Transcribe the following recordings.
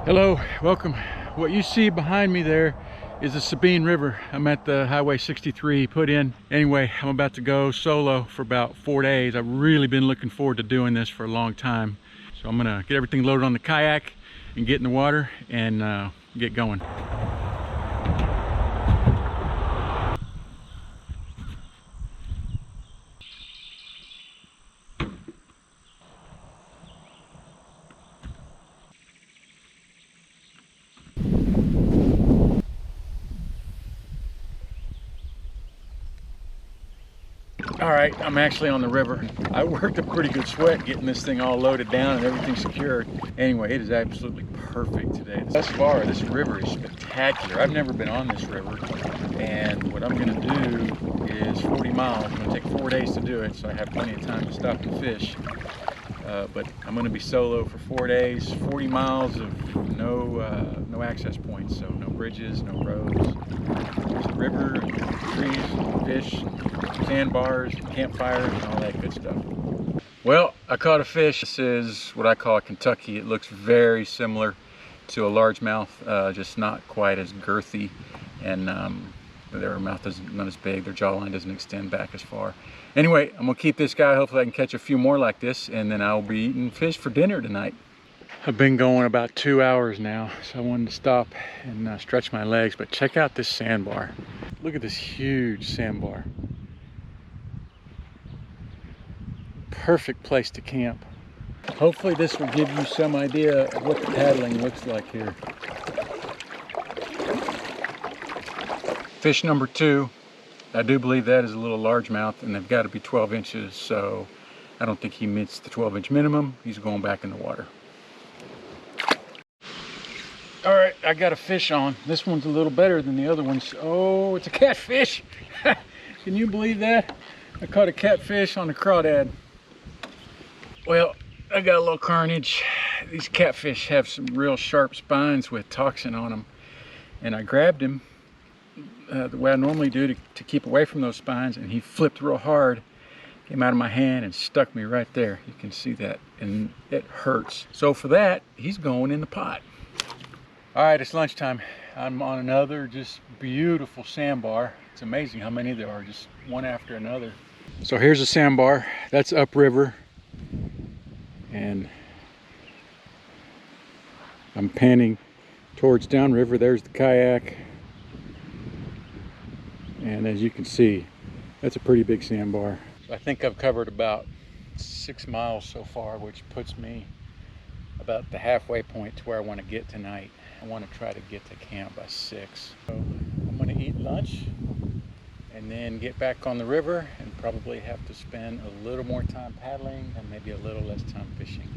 Hello, welcome. What you see behind me there is the Sabine River. I'm at the Highway 63 put in. Anyway, I'm about to go solo for about 4 days. I've really been looking forward to doing this for a long time. So I'm gonna get everything loaded on the kayak and get in the water and get going. All right, I'm actually on the river. I worked a pretty good sweat getting this thing all loaded down and everything secured. Anyway, it is absolutely perfect today. Thus far, this river is spectacular. I've never been on this river, and what I'm gonna do is 40 miles. I'm gonna take 4 days to do it, so I have plenty of time to stop and fish. But I'm gonna be solo for 4 days, 40 miles of no access points, so no bridges, no roads. There's a river, trees, fish, sandbars, campfires, and all that good stuff. Well, I caught a fish. This is what I call a Kentucky. It looks very similar to a largemouth, just not quite as girthy, and their mouth is not as big. Their jawline doesn't extend back as far. Anyway, I'm gonna keep this guy. Hopefully I can catch a few more like this, and then I'll be eating fish for dinner tonight. I've been going about 2 hours now, so I wanted to stop and stretch my legs, but check out this sandbar. Look at this huge sandbar. Perfect place to camp. Hopefully this will give you some idea of what the paddling looks like here. Fish number 2, I do believe that is a little largemouth, and they've got to be 12 inches, so I don't think he meets the 12-inch minimum. He's going back in the water. All right, I got a fish on. This one's a little better than the other ones. Oh, it's a catfish. Can you believe that? I caught a catfish on a crawdad. Well, I got a little carnage. These catfish have some real sharp spines with toxin on them. And I grabbed him the way I normally do to keep away from those spines, and he flipped real hard, came out of my hand and stuck me right there. You can see that, and it hurts. So for that, he's going in the pot. All right, it's lunchtime. I'm on another just beautiful sandbar. It's amazing how many there are, just one after another. So here's a sandbar. That's upriver. And I'm panning towards downriver. There's the kayak. And as you can see, that's a pretty big sandbar. So I think I've covered about 6 miles so far, which puts me about the halfway point to where I want to get tonight. I want to try to get to camp by 6. So I'm going to eat lunch and then get back on the river and probably have to spend a little more time paddling and maybe a little less time fishing.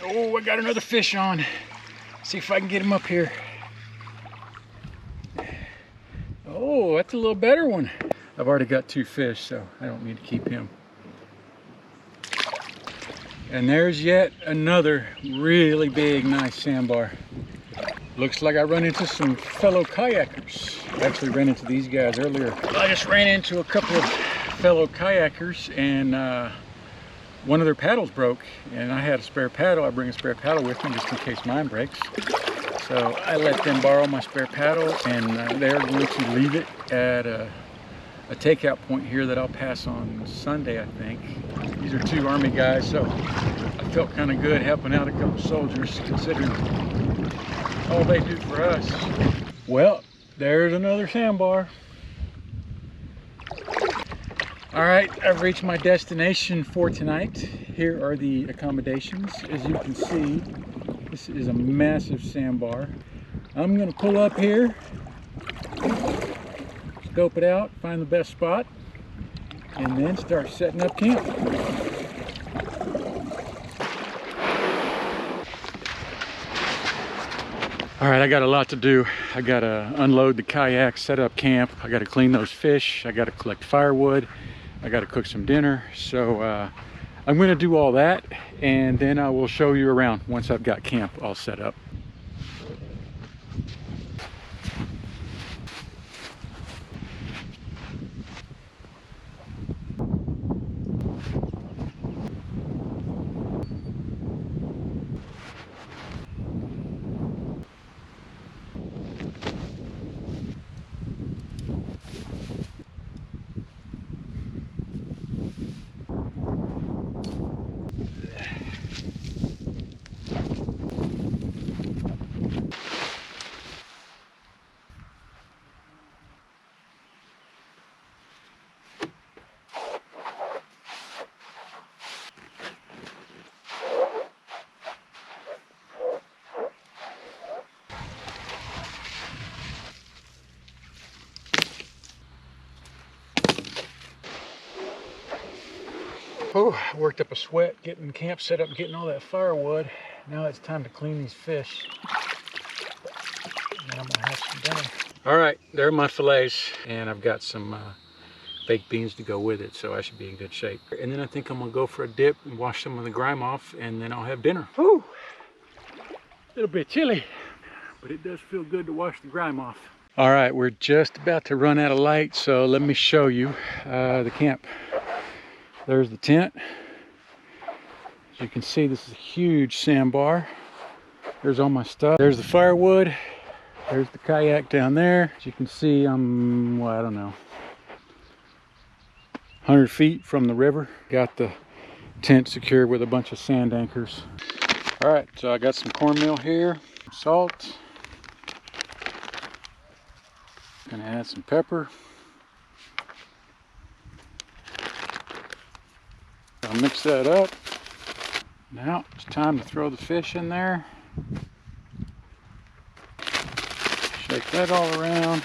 Oh, I got another fish on. See if I can get him up here. Oh, that's a little better one. I've already got 2 fish, so I don't need to keep him. And there's yet another really big, nice sandbar. Looks like I run into some fellow kayakers. I actually ran into these guys earlier. I just ran into a couple of fellow kayakers, and one of their paddles broke, and I had a spare paddle. I bring a spare paddle with me just in case mine breaks. So I let them borrow my spare paddle, and they're going to leave it at a takeout point here that I'll pass on Sunday, I think. These are 2 Army guys, so I felt kind of good helping out a couple soldiers, considering all they do for us. Well, there's another sandbar. All right, I've reached my destination for tonight. Here are the accommodations. As you can see, this is a massive sandbar. I'm gonna pull up here, scope it out, find the best spot, and then start setting up camp. All right, I got a lot to do. I gotta unload the kayak, set up camp. I gotta clean those fish. I gotta collect firewood. I gotta cook some dinner. So I'm gonna do all that, and then I will show you around once I've got camp all set up. Oh, I worked up a sweat getting camp set up, getting all that firewood. Now it's time to clean these fish. And then I'm gonna have some dinner. All right, there are my fillets, and I've got some baked beans to go with it, so I should be in good shape. And then I think I'm gonna go for a dip and wash some of the grime off, and then I'll have dinner. Whew, a little bit chilly, but it does feel good to wash the grime off. All right, we're just about to run out of light, so let me show you the camp. There's the tent. As you can see, this is a huge sandbar. There's all my stuff. There's the firewood. There's the kayak down there. As you can see, I'm, well, I don't know, 100 feet from the river. Got the tent secured with a bunch of sand anchors. All right, so I got some cornmeal here, some salt. Gonna add some pepper. I'll mix that up. Now it's time to throw the fish in there. Shake that all around.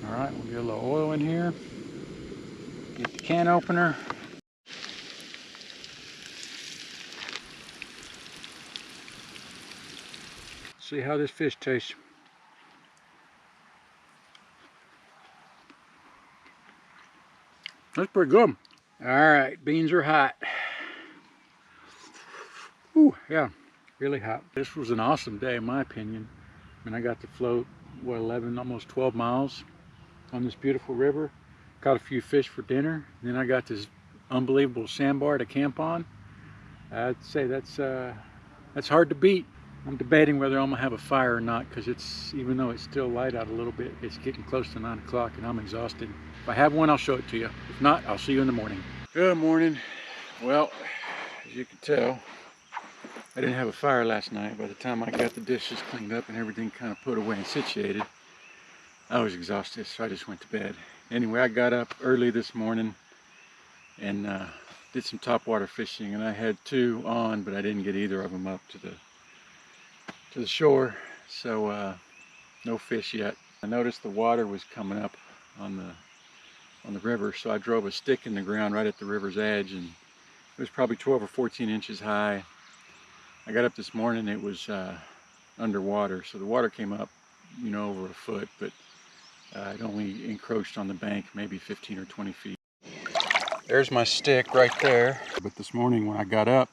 All right, we'll get a little oil in here. Get the can opener. See how this fish tastes. That's pretty good. All right, beans are hot. Ooh, yeah, really hot. This was an awesome day in my opinion. I mean, I got to float, what, 11, almost 12 miles on this beautiful river. Caught a few fish for dinner. Then I got this unbelievable sandbar to camp on. I'd say that's hard to beat. I'm debating whether I'm gonna have a fire or not, because it's, even though it's still light out a little bit, it's getting close to 9 o'clock and I'm exhausted. If I have one, I'll show it to you. If not, I'll see you in the morning. Good morning. Well, as you can tell, I didn't have a fire last night. By the time I got the dishes cleaned up and everything kind of put away and situated, I was exhausted, so I just went to bed. Anyway, I got up early this morning and did some topwater fishing, and I had 2 on, but I didn't get either of them up to the shore, so no fish yet. I noticed the water was coming up on the river, so I drove a stick in the ground right at the river's edge, and it was probably 12 or 14 inches high. I got up this morning, it was underwater, so the water came up, you know, over a foot, but it only encroached on the bank maybe 15 or 20 feet. There's my stick right there. But this morning when I got up,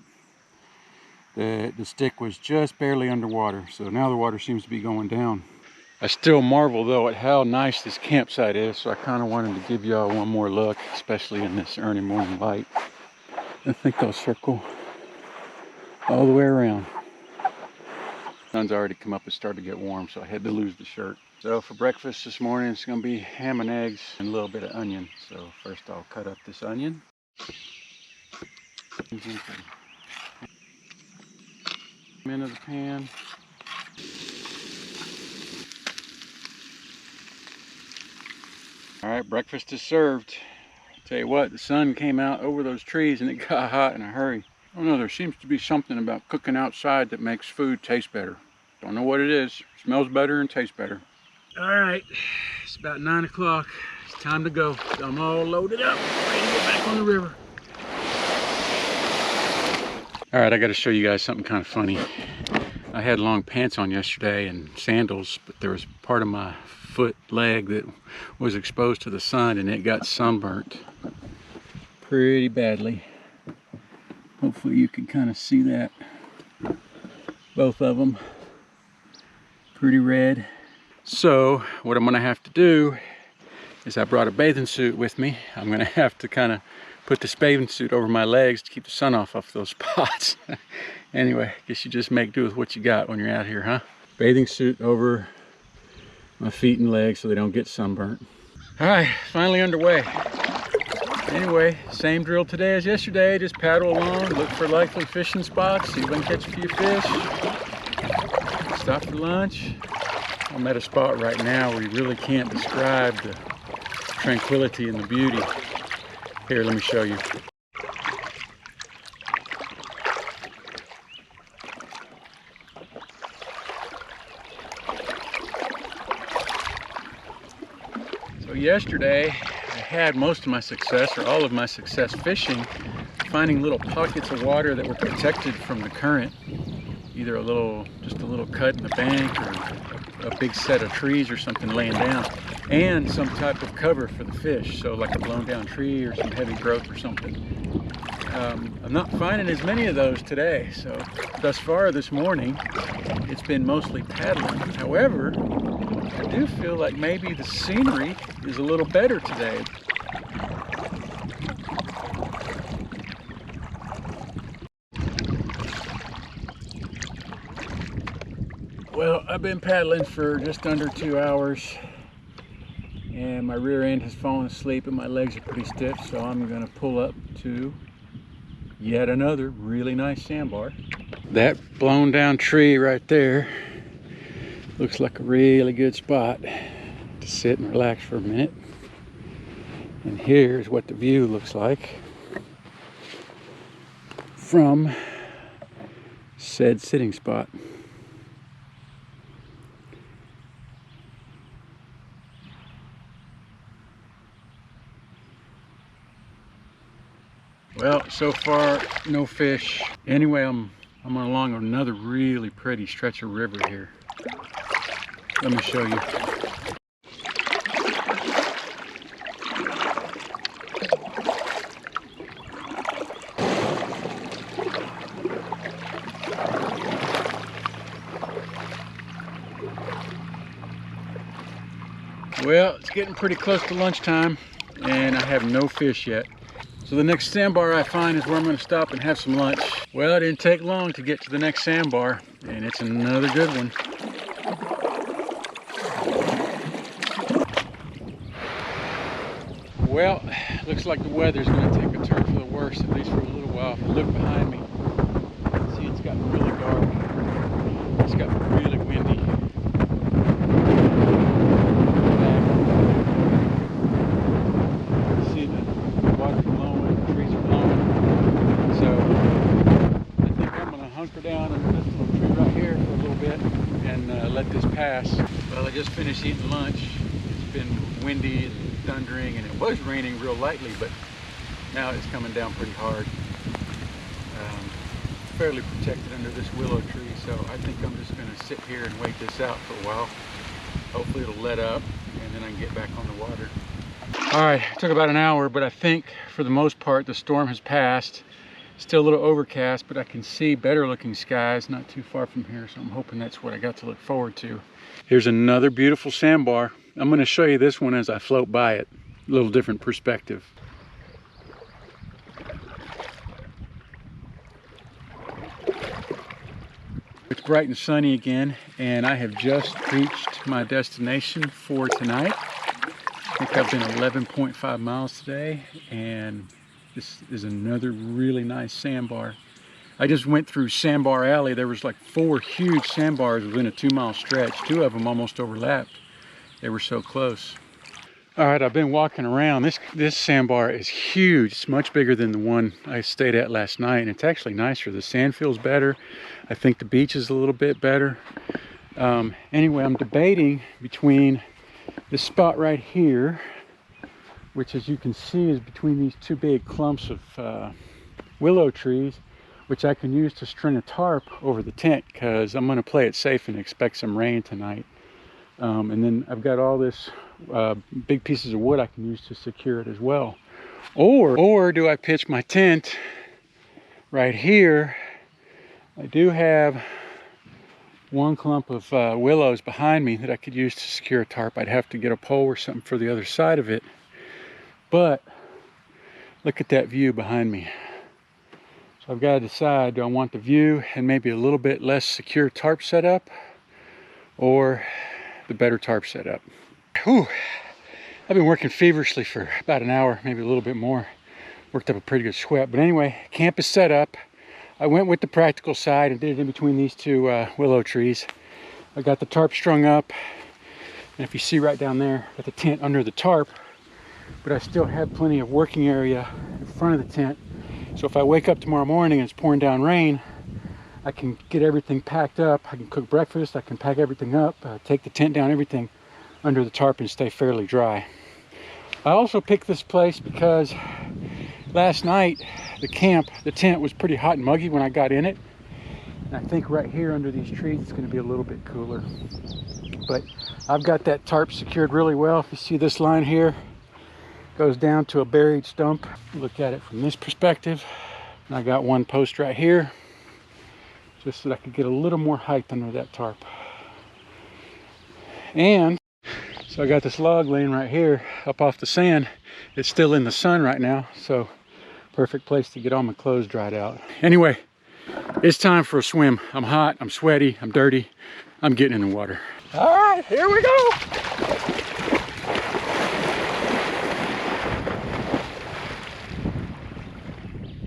the stick was just barely underwater, so now the water seems to be going down. I still marvel though at how nice this campsite is, so I kind of wanted to give y'all one more look, especially in this early morning light. I think I'll circle all the way around. Sun's already come up and started to get warm, so I had to lose the shirt. So for breakfast this morning, it's gonna be ham and eggs and a little bit of onion. So first I'll cut up this onion. Into the pan. All right, breakfast is served. Tell you what, the sun came out over those trees and it got hot in a hurry. I don't know, there seems to be something about cooking outside that makes food taste better. Don't know what it is. It smells better and tastes better. All right, it's about 9 o'clock. It's time to go. I'm all loaded up, ready to get back on the river. All right, I got to show you guys something kind of funny. I had long pants on yesterday and sandals, but there was part of my leg that was exposed to the sun and it got sunburnt pretty badly. Hopefully you can kind of see that. Both of them pretty red. So what I'm gonna have to do is, I brought a bathing suit with me. I'm gonna have to kind of put this bathing suit over my legs to keep the sun off those spots. Anyway, guess you just make do with what you got when you're out here, huh? Bathing suit over my feet and legs so they don't get sunburnt. All right, finally underway. Anyway, same drill today as yesterday. Just paddle along, look for likely fishing spots, see if we can catch a few fish. Stop for lunch. I'm at a spot right now where you really can't describe the tranquility and the beauty. Here, let me show you. So yesterday, I had most of my success, or all of my success fishing, finding little pockets of water that were protected from the current. Either just a little cut in the bank, or a big set of trees or something laying down, and some type of cover for the fish. So like a blown down tree or some heavy growth or something. I'm not finding as many of those today. So thus far this morning, it's been mostly paddling. However, I do feel like maybe the scenery is a little better today. Well, I've been paddling for just under 2 hours, and my rear end has fallen asleep and my legs are pretty stiff, so I'm going to pull up to yet another really nice sandbar. That blown down tree right there looks like a really good spot to sit and relax for a minute. And here's what the view looks like from said sitting spot. Well, so far no fish. Anyway, I'm along another really pretty stretch of river here. Let me show you. Well, it's getting pretty close to lunchtime and I have no fish yet. So the next sandbar I find is where I'm going to stop and have some lunch. Well, it didn't take long to get to the next sandbar, and it's another good one. Well, looks like the weather's going to take a turn for the worse, at least for a little while. If you look behind me, see it's gotten really dark. It's gotten really windy. See the water's blowing, the trees are blowing. So I think I'm going to hunker down under this little tree right here for a little bit and let this pass. Well, I just finished eating lunch. It's been windy and thundering, and it was raining real lightly, but now it's coming down pretty hard. Fairly protected under this willow tree, so I think I'm just going to sit here and wait this out for a while. Hopefully it'll let up and then I can get back on the water. All right, it took about an hour, but I think for the most part the storm has passed. Still a little overcast, but I can see better looking skies not too far from here, so I'm hoping that's what I got to look forward to. Here's another beautiful sandbar. I'm going to show you this one as I float by it. A little different perspective. It's bright and sunny again, and I have just reached my destination for tonight. I think I've been 11.5 miles today, and this is another really nice sandbar. I just went through Sandbar Alley. There was like 4 huge sandbars within a 2-mile stretch. 2 of them almost overlapped. They were so close. All right, I've been walking around. This sandbar is huge. It's much bigger than the one I stayed at last night, and it's actually nicer. The sand feels better. I think the beach is a little bit better. Anyway, I'm debating between this spot right here, which as you can see is between these 2 big clumps of willow trees, which I can use to string a tarp over the tent, because I'm going to play it safe and expect some rain tonight. And then I've got all this big pieces of wood I can use to secure it as well. Or do I pitch my tent right here? I do have 1 clump of willows behind me that I could use to secure a tarp. I'd have to get a pole or something for the other side of it. But look at that view behind me. So I've got to decide, do I want the view and maybe a little bit less secure tarp setup, or the better tarp setup? Whew. I've been working feverishly for about an hour, maybe a little bit more. Worked up a pretty good sweat. But anyway, camp is set up. I went with the practical side and did it in between these 2 willow trees. I got the tarp strung up, and if you see right down there, got the tent under the tarp, but I still have plenty of working area in front of the tent. So if I wake up tomorrow morning and it's pouring down rain, I can get everything packed up. I can cook breakfast, I can pack everything up, take the tent down, everything under the tarp, and stay fairly dry. I also picked this place because last night the tent was pretty hot and muggy when I got in it. And I think right here under these trees it's going to be a little bit cooler. But I've got that tarp secured really well. If you see this line here, goes down to a buried stump. Look at it from this perspective. And I got one post right here, just so that I could get a little more height under that tarp. And so I got this log laying right here up off the sand. It's still in the sun right now, so perfect place to get all my clothes dried out. Anyway, it's time for a swim. I'm hot, I'm sweaty, I'm dirty. I'm getting in the water. All right, here we go.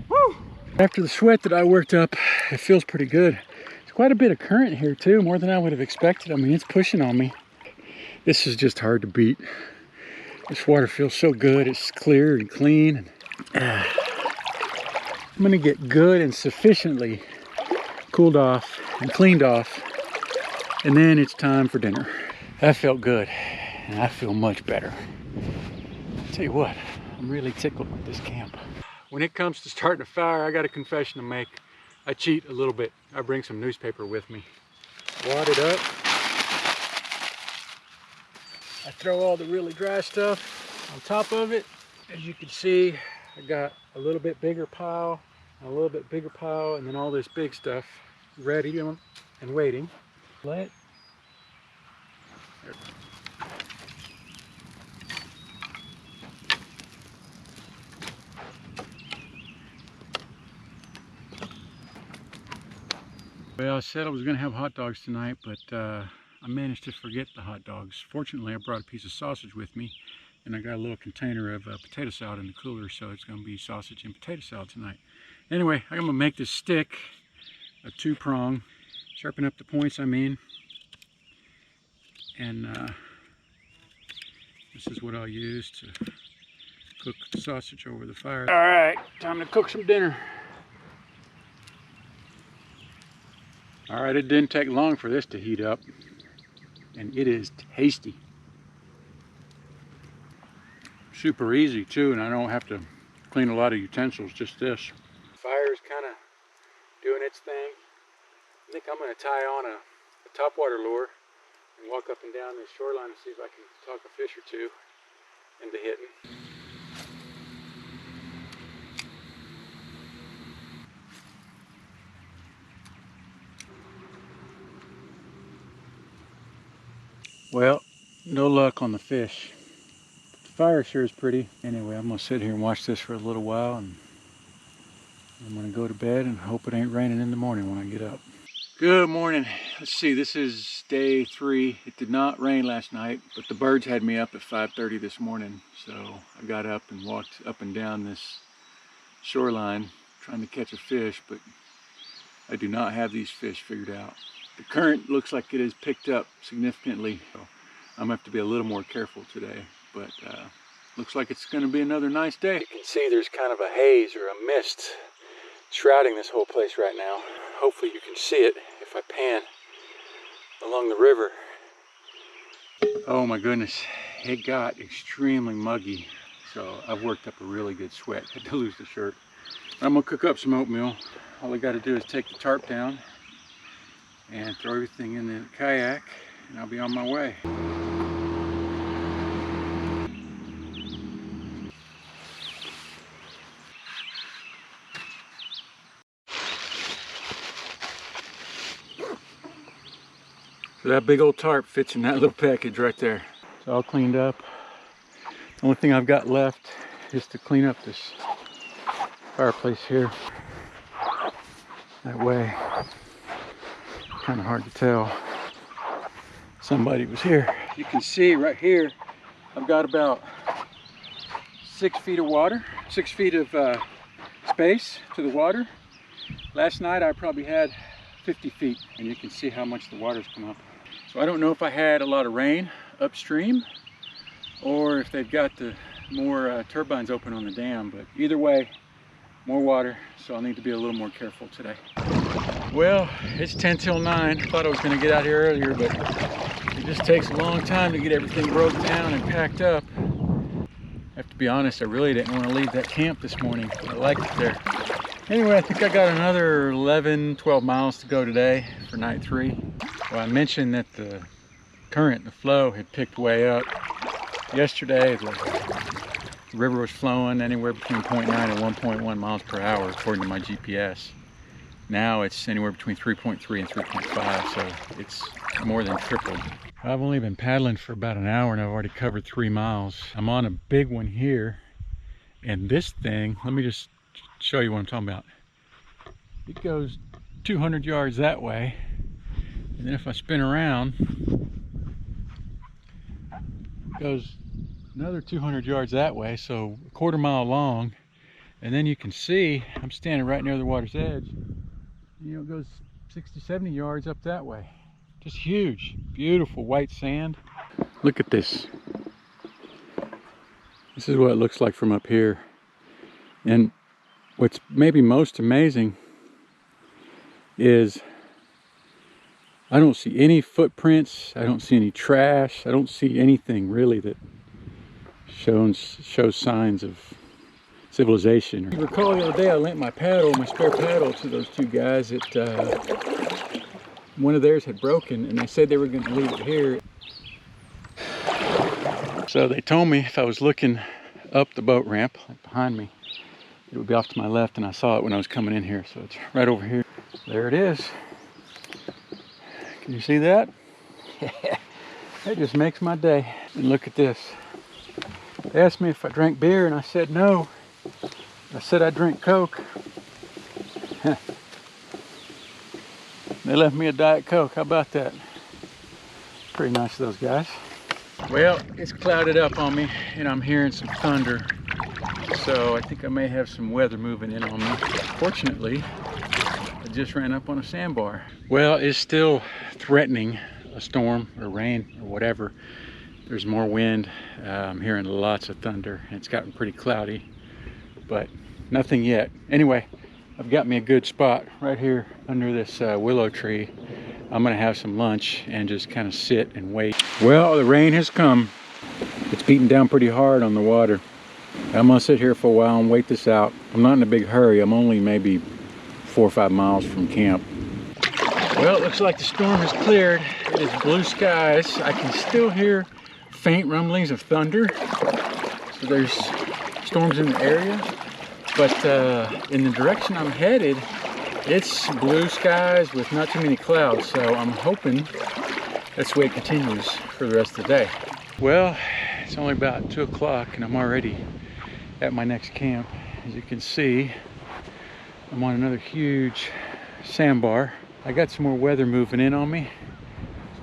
Woo! After the sweat that I worked up, it feels pretty good. There's quite a bit of current here too, more than I would have expected. I mean, it's pushing on me. This is just hard to beat. This water feels so good. It's clear and clean. I'm gonna get good and sufficiently cooled off and cleaned off, and then it's time for dinner. That felt good, and I feel much better. I'll tell you what, I'm really tickled with this camp. When it comes to starting a fire, I got a confession to make. I cheat a little bit. I bring some newspaper with me. Wad it up. I throw all the really dry stuff on top of it. As you can see, I got a little bit bigger pile, a little bit bigger pile, and then all this big stuff ready and waiting. Well, I said I was going to have hot dogs tonight, but I managed to forget the hot dogs. Fortunately, I brought a piece of sausage with me, and I got a little container of potato salad in the cooler, so it's going to be sausage and potato salad tonight. Anyway, I'm going to make this stick, a 2-prong, sharpen up the points, I mean, and this is what I'll use to cook the sausage over the fire. All right, time to cook some dinner. All right, it didn't take long for this to heat up, and it is tasty. Super easy too, and I don't have to clean a lot of utensils, just this. Fire is kind of doing its thing. I think I'm going to tie on a topwater lure and walk up and down this shoreline and see if I can talk a fish or two into hitting. Well, no luck on the fish. The fire sure is pretty. Anyway, I'm gonna sit here and watch this for a little while, and I'm gonna go to bed and hope it ain't raining in the morning when I get up. Good morning. Let's see, this is day 3. It did not rain last night, but the birds had me up at 5:30 this morning. So I got up and walked up and down this shoreline trying to catch a fish, but I do not have these fish figured out. The current looks like it has picked up significantly, so I'm gonna have to be a little more careful today, but looks like it's gonna be another nice day. You can see there's kind of a haze or a mist shrouding this whole place right now. Hopefully you can see it if I pan along the river. Oh my goodness, it got extremely muggy, so I've worked up a really good sweat. Had to lose the shirt. I'm gonna cook up some oatmeal. All I gotta do is take the tarp down and throw everything in the kayak, and I'll be on my way. So that big old tarp fits in that little package right there. It's all cleaned up. The only thing I've got left is to clean up this fireplace here. That way, kind of hard to tell somebody was here. You can see right here, I've got about 6 feet of water, 6 feet of space to the water. Last night I probably had 50 feet, and you can see how much the water's come up. So I don't know if I had a lot of rain upstream or if they've got the more turbines open on the dam, but either way, more water, so I'll need to be a little more careful today. Well, it's 10 till 9. I thought I was going to get out here earlier, but it just takes a long time to get everything broke down and packed up. be honest, I really didn't want to leave that camp this morning. I liked it there. Anyway, I think I got another 11, 12 miles to go today for night 3. Well, I mentioned that the current, the flow had picked way up. Yesterday, the river was flowing anywhere between 0.9 and 1.1 miles per hour, according to my GPS. Now it's anywhere between 3.3 and 3.5, so it's more than tripled. I've only been paddling for about an hour and I've already covered 3 miles. I'm on a big one here, and this thing, let me just show you what I'm talking about. It goes 200 yards that way, and then if I spin around, it goes another 200 yards that way, so a quarter mile long. And then you can see I'm standing right near the water's edge. You know, it goes 60, 70 yards up that way. Just huge, beautiful white sand. Look at this. This is what it looks like from up here. And what's maybe most amazing is I don't see any footprints. I don't see any trash. I don't see anything really that shows signs of civilization. You recall the other day I lent my spare paddle to those two guys that one of theirs had broken, and they said they were going to leave it here. So they told me if I was looking up the boat ramp, like behind me, it would be off to my left, and I saw it when I was coming in here, so it's right over here. There it is. Can you see that? That just makes my day. And look at this. They asked me if I drank beer, and I said no. I said I drink Coke. They left me a Diet Coke. How about that? Pretty nice of those guys. Well, it's clouded up on me, and I'm hearing some thunder. So I think I may have some weather moving in on me. Fortunately, I just ran up on a sandbar. Well, it's still threatening a storm or rain or whatever. There's more wind. I'm hearing lots of thunder. It's gotten pretty cloudy, but nothing yet. Anyway, I've got me a good spot right here under this willow tree. I'm gonna have some lunch and just kind of sit and wait. Well, the rain has come. It's beating down pretty hard on the water. I'm gonna sit here for a while and wait this out. I'm not in a big hurry. I'm only maybe 4 or 5 miles from camp. Well, it looks like the storm has cleared. It is blue skies. I can still hear faint rumblings of thunder. So there's storms in the area. But in the direction I'm headed, it's blue skies with not too many clouds. So I'm hoping that's the way it continues for the rest of the day. Well, it's only about 2 o'clock and I'm already at my next camp. As you can see, I'm on another huge sandbar. I got some more weather moving in on me.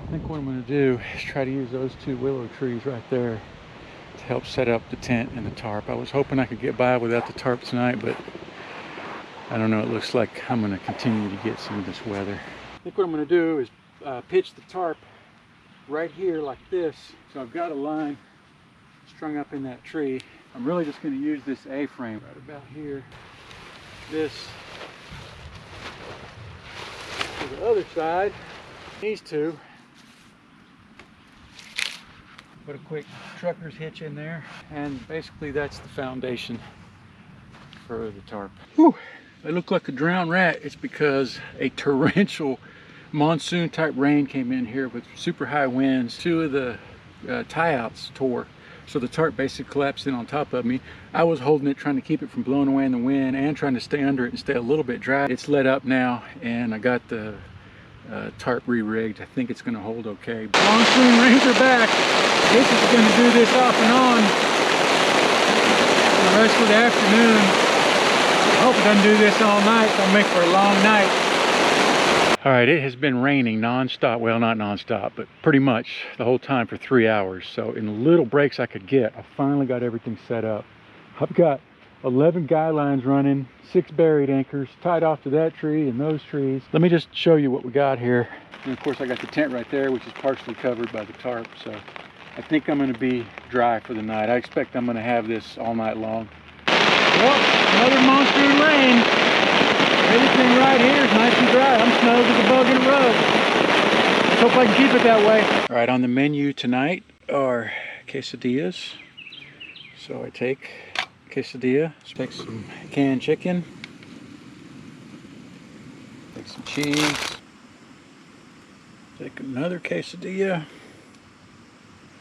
I think what I'm going to do is try to use those 2 willow trees right there to help set up the tent and the tarp. I was hoping I could get by without the tarp tonight, but I don't know. It looks like I'm going to continue to get some of this weather. I think what I'm going to do is pitch the tarp right here like this. So I've got a line strung up in that tree. I'm really just going to use this A-frame right about here. This to the other side. These 2. Put a quick trucker's hitch in there, and basically that's the foundation for the tarp. Whew, I look like a drowned rat. It's because a torrential monsoon type rain came in here with super high winds. 2 of the tie-outs tore, so the tarp basically collapsed in on top of me. I was holding it, trying to keep it from blowing away in the wind and trying to stay under it and stay a little bit dry. It's let up now, and I got the tarp re-rigged. I think it's going to hold okay. Monsoon rains are back. This is going to do this off and on for the rest of the afternoon. I hope it doesn't do this all night. It's going to make for a long night. All right, it has been raining non-stop. Well, not non-stop, but pretty much the whole time for 3 hours. So in the little breaks I could get, I finally got everything set up. I've got 11 guy lines running, 6 buried anchors tied off to that tree and those trees. Let me just show you what we got here. And of course I got the tent right there, which is partially covered by the tarp. So I think I'm going to be dry for the night. I expect I'm going to have this all night long. Well, another monsoon rain. Everything right here is nice and dry. I'm snowed as a bug in a rug. Let's hope I can keep it that way. All right, on the menu tonight are quesadillas, So I take quesadilla, take some canned chicken, take some cheese, take another quesadilla.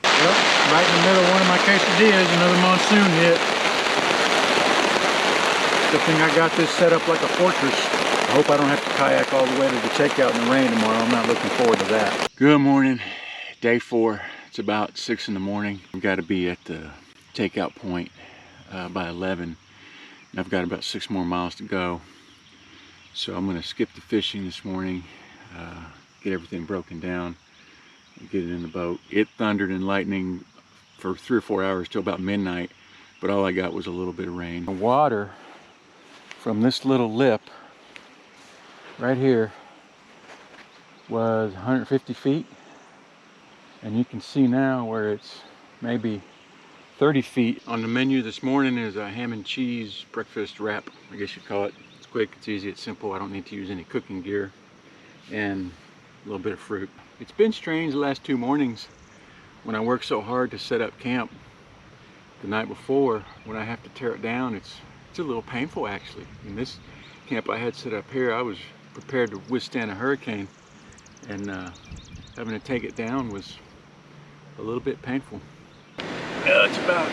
Well, right in the middle of one of my quesadillas, another monsoon hit. Good thing I got this set up like a fortress. I hope I don't have to kayak all the way to the takeout in the rain tomorrow. I'm not looking forward to that. Good morning, day 4. It's about 6 in the morning. I've got to be at the takeout point by 11. And I've got about 6 more miles to go. So I'm going to skip the fishing this morning, get everything broken down, and get it in the boat. It thundered and lightning for 3 or 4 hours till about midnight, but all I got was a little bit of rain. The water from this little lip right here was 150 feet, and you can see now where it's maybe 30 feet. On the menu this morning is a ham and cheese breakfast wrap, I guess you'd call it. It's quick, it's easy, it's simple. I don't need to use any cooking gear, and a little bit of fruit. It's been strange the last 2 mornings when I work so hard to set up camp. The night before, when I have to tear it down, it's a little painful actually. In this camp I had set up here, I was prepared to withstand a hurricane, and having to take it down was a little bit painful. It's about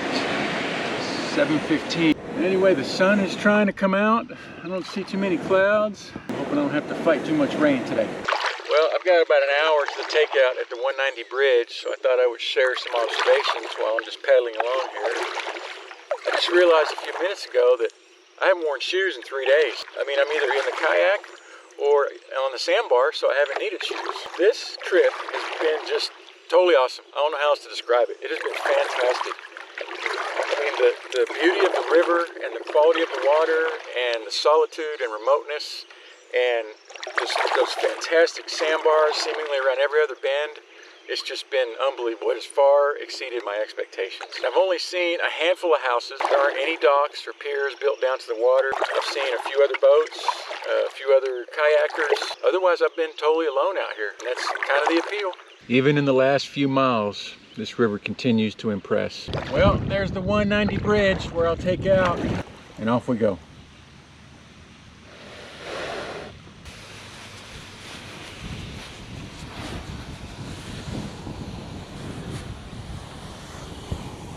7:15. Anyway, the sun is trying to come out. I don't see too many clouds. I'm hoping I don't have to fight too much rain today. Well, I've got about an hour to the takeout at the 190 bridge, so I thought I would share some observations while I'm just paddling along here. I just realized a few minutes ago that I haven't worn shoes in 3 days. I mean, I'm either in the kayak or on the sandbar, so I haven't needed shoes. This trip has been just totally awesome. I don't know how else to describe it. It has been fantastic. I mean, the beauty of the river and the quality of the water and the solitude and remoteness and just those fantastic sandbars seemingly around every other bend. It's just been unbelievable. It has far exceeded my expectations. I've only seen a handful of houses. There aren't any docks or piers built down to the water. I've seen a few other boats, a few other kayakers. Otherwise, I've been totally alone out here, and that's kind of the appeal. Even in the last few miles, this river continues to impress. Well, there's the 190 bridge where I'll take out, and off we go.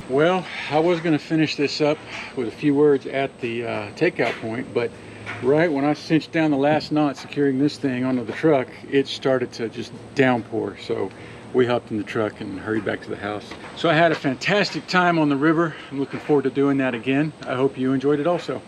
Well, I was going to finish this up with a few words at the takeout point, but right when I cinched down the last knot securing this thing onto the truck, it started to just downpour. So we hopped in the truck and hurried back to the house. So I had a fantastic time on the river. I'm looking forward to doing that again. I hope you enjoyed it also.